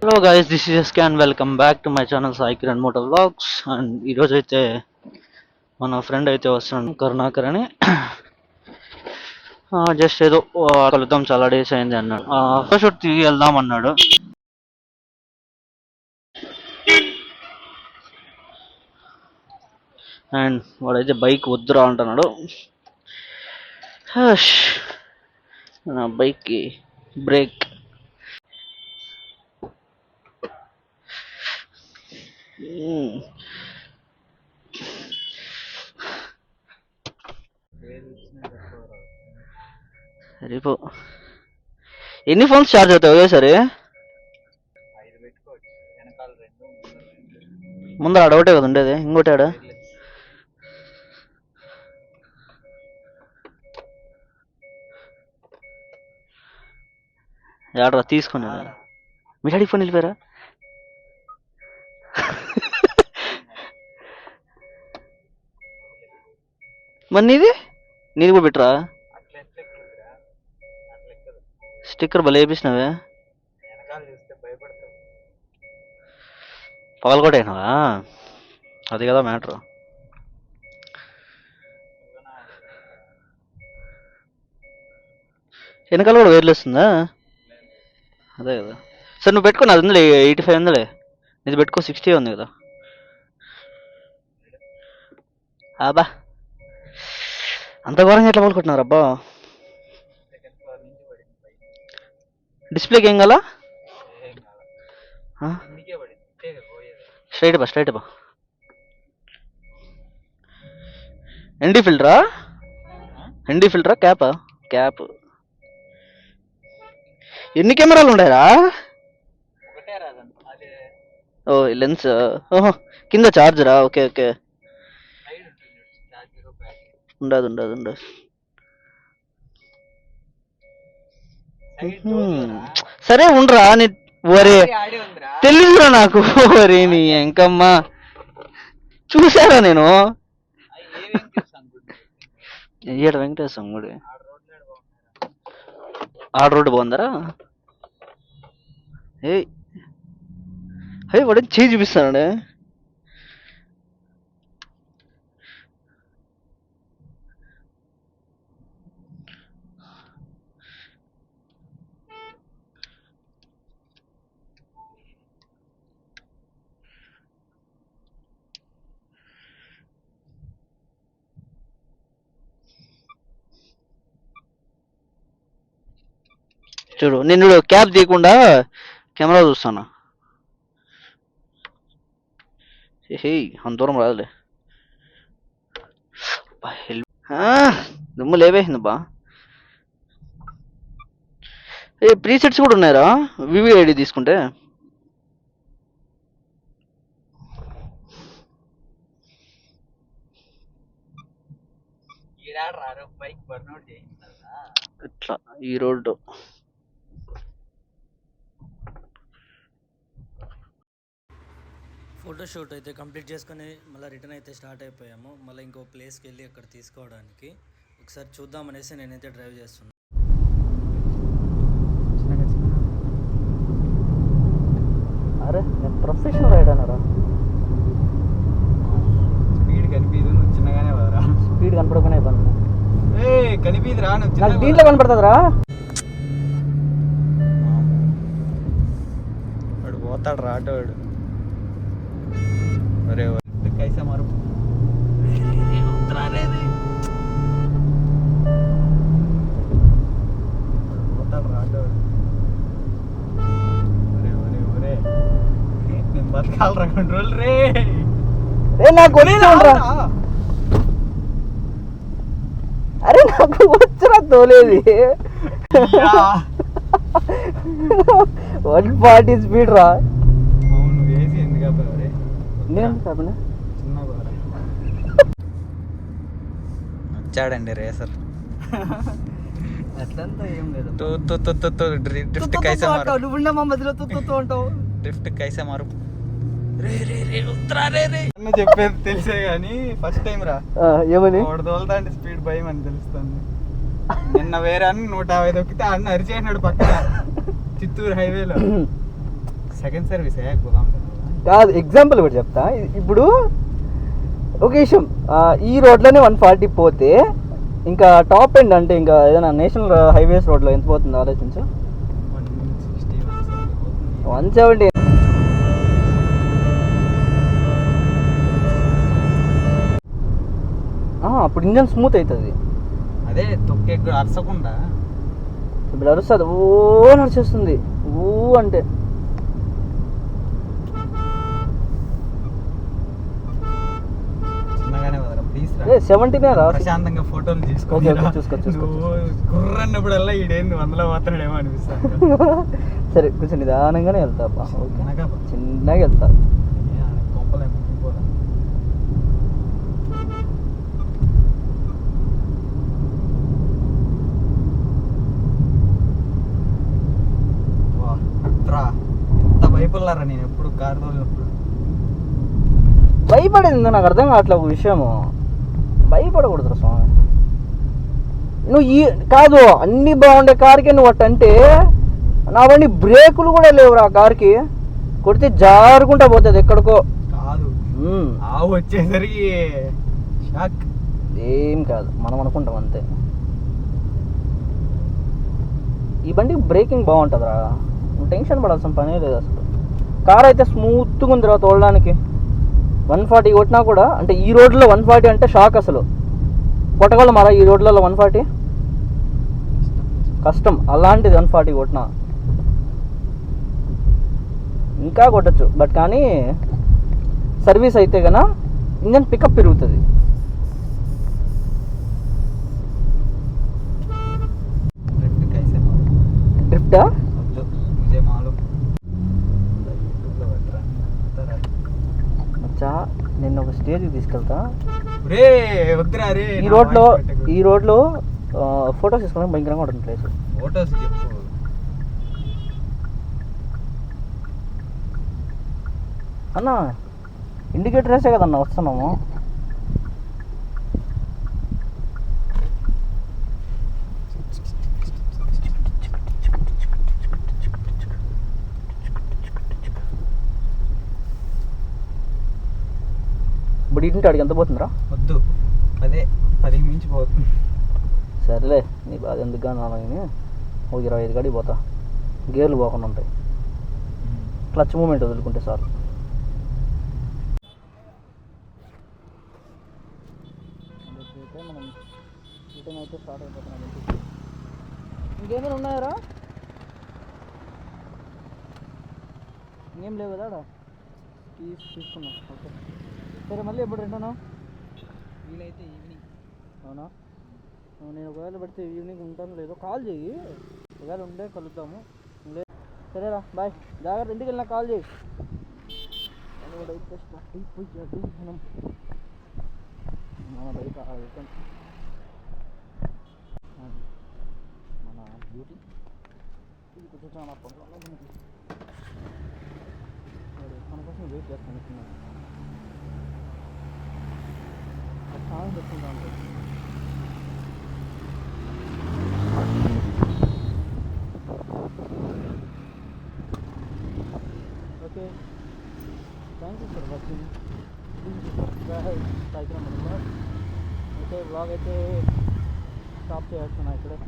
Hello guys, this is SK and welcome back to my channel Sai Kiran moto vlogs. And ఈరోజు అయితే మన friend అయితే వస్తున్నాడు, కరుణాకర్ అని. జస్ట్ ఏదో కలుద్దాం, చాలా డేస్ అయింది అన్నాడు. ఫోటోషూట్ తిరిగి వెళ్దాం అన్నాడు. అండ్ వాడైతే బైక్ వద్దురా అంటున్నాడు. నా బైక్కి బ్రేక్. సరిపో. ఎన్ని ఫోన్స్ ఛార్జ్ అవుతాయి ఒకేసారి? ముందు ఆడ ఒకటే కదా ఉండేది, ఇంకోటి ఆడ ఆడరా తీసుకుని. మీ డాడీ ఫోన్ వెళ్ళిపోయారా? మరి నీది కూడా పెట్టరా? స్టిక్కర్ భలే వేపించినవే. పగలగొట్టేసినావా? అది కదా మ్యాటర్. వెనకాల కూడా వేర్లు వస్తుందా? అదే కదా. సరే నువ్వు పెట్టుకో, అది ఉందిలే 85 ఉందిలే. ఇది పెట్టుకో, 60 ఉంది కదా. అబ్బా, అంత ఘోరంగా ఎట్లా పలుకుంటున్నారు అబ్బా? డిస్ప్లేకి ఏం కాలా? స్ట్రైట్ బా. ఎన్డీ ఫిల్టరా క్యాప్. ఎన్ని కెమెరాలు ఉన్నాయరా? ఓ లెన్స్. ఓహో, కింద చార్జరా? ఓకే. ఉండదు. సరే ఉండరా. ఒరే తెలుసురా నాకు. ఒరే నీ ఎంకమ్మా, చూసారా నేను? ఏడు వెంకటేశ్వరం గుడి ఆడ రోడ్డు బాగుందరా? వాడు చేయి చూపిస్తాడే. చూడు, నేను క్యాప్ తీయకుండా కెమెరా చూస్తాను. అంత దూరం రాదులే. దుమ్ము లేవేసింది బా. ప్రీసెట్స్ కూడా ఉన్నాయరా వివిఐడి తీసుకుంటే. ఇట్లా ఈ రోడ్డు ఫోటోషూట్ అయితే కంప్లీట్ చేసుకొని మళ్ళీ రిటర్న్ అయితే స్టార్ట్ అయిపోయాము. మళ్ళీ ఇంకో ప్లేస్కి వెళ్ళి అక్కడ తీసుకోవడానికి ఒకసారి చూద్దామనేసి నేనైతే డ్రైవ్ చేస్తున్నాను. అరే నేను ప్రొఫెషనల్ రైడర్. స్పీడ్ కనిపించదు, నువ్వు చిన్నగానే వదరా. స్పీడ్ కనపడకుండా ఇబ్బంది. కనిపించరా? నాకు దీంట్లో కనపడుతుందిరా. వాడు పోతాడు రా ఆటో వాడు. अरे कैसा मारो బతకాలరా కంట్రోల్ రే. నాకు అరే నాకు వచ్చరా తోలేది. 140 స్పీడ్ రా. వచ్చాడండి రేసర్. అట్లంతా ఏం లేదు. డ్రిఫ్ట్ కైసా మారు. నువ్వుండే మా మధ్యలో అంటావు. డ్రిఫ్ట్ కైసా మారు. చెప్పేది తెలిసే గానీ ఫస్ట్ టైం రా. ఏమని వాడు తోలుతా అంటే స్పీడ్ భయం అని తెలుస్తుంది. నిన్న వేరే అని 150 దొక్కితే అన్న అరిచేసినాడు పక్కన చిత్తూరు హైవేలో. సెకండ్ సర్వీస్ గులాం కాదు, ఎగ్జాంపుల్ కూడా చెప్తా. ఇప్పుడు ఒక విషయం, ఈ రోడ్లోనే 140 పోతే ఇంకా టాప్ ఎండ్ అంటే ఇంకా ఏదైనా నేషనల్ హైవేస్ రోడ్లో ఎంత పోతుందో ఆలోచించు. 170. అప్పుడు ఇంజన్ స్మూత్ అవుతుంది. అదే తొక్కే అరసకుండా ఇప్పుడు అరుస్తుంది, ఓ నడిచేస్తుంది ఊ అంటే. చిన్నగానే వదరా ప్లీజ్. 70 రా. ప్రశాంతంగా ఫోటోలు ఓకే, చూసుకో. గుర్రన్నప్పుడల్లా ఈడేంది 100లో పోతాడేమో అనిపిస్తాను. సరే కొంచెం నిదానంగానే వెళ్తా. చిన్నగా చిన్నగా వెళ్తా. కొంపలేమో ఇంకోదా. ఎంత భయపడలారా నేను ఎప్పుడు కారు తోలినప్పుడు. భయపడేది నాకు అర్థం కావట్లే ఒక విషయము. భయపడకూడదు స్వామి. నువ్వు కాదు, అన్ని బాగుండే కార్కి నువ్వు అట్టంటే నావన్నీ బ్రేకులు కూడా లేవురా ఆ కార్కి. కొడితే జారుకుంటా పోతుంది ఎక్కడికో. కాదు ఆవు వచ్చేసరికి షాక్. ఏం కాదు, మనం అనుకుంటాం అంతే. ఈ బండికి బ్రేకింగ్ బాగుంటుందిరా, నువ్వు టెన్షన్ పడాల్సిన పనే లేదు అసలు. కార్ అయితే స్మూత్గా ఉంది రా తోలడానికి. 140 కొట్టినా కూడా, అంటే ఈ రోడ్లో 140 అంటే షాక్ అసలు. కొట్టగలం మరా ఈ రోడ్లలో 140 కష్టం. అలాంటిది 140 కొట్టినా ఇంకా కొట్టచ్చు. బట్ కానీ సర్వీస్ అయితే కన్నా ఇంజన్ పికప్ పెరుగుతుంది. డ్రిఫ్టా నేను ఒక స్టేజ్కి తీసుకెళ్తా. ఈ రోడ్లో ఫొటోస్ తీసుకోవడానికి భయంకరంగా ఉంటుంది ప్లేస్. ఫొటోస్ చెప్పు. అన్న ఇండికేటర్ వేసే కదన్నా వస్తున్నాము. ఇప్పుడు ఇంటి అడిగి ఎంత పోతుందిరా? వద్దు, అదే 10 మించి పోతుంది. సరేలే, నీ బాధ ఎందుకు కానీ ఒక 25 గడికి పోతా. గేర్లు పోకుండా ఉంటాయి, క్లచ్ మూమెంట్ వదులుకుంటే సార్. మనం రిటర్న్ అయితే స్టార్ట్ అయిపోతున్నాం. ఇంకేమైనా ఉన్నాయారా? ఇంకేం లేవు కదా తీసుకున్నాం. ఓకే సరే, మళ్ళీ ఎప్పుడు రిటర్ను? వీలైతే ఈవినింగ్. అవునా? నేను ఒకవేళ పడితే ఈవినింగ్ ఉంటాను లేదో కాల్ చేయి. ఒకవేళ ఉంటే కలుద్దాము. సరేరా, బాయ్. జాగ్రత్త, ఇంటికి వెళ్ళినా కాల్ చేయి. మన బైక్ మన బ్యూటీ ఇది కొంచెం చాలా మన కోసం వెయిట్ చేస్తాను. చాలా చెప్తుంటా ఉంటుంది. Okay, thank you for watching. అయితే బ్లాగ్ అయితే స్టాప్ చేస్తున్నాను ఇక్కడే.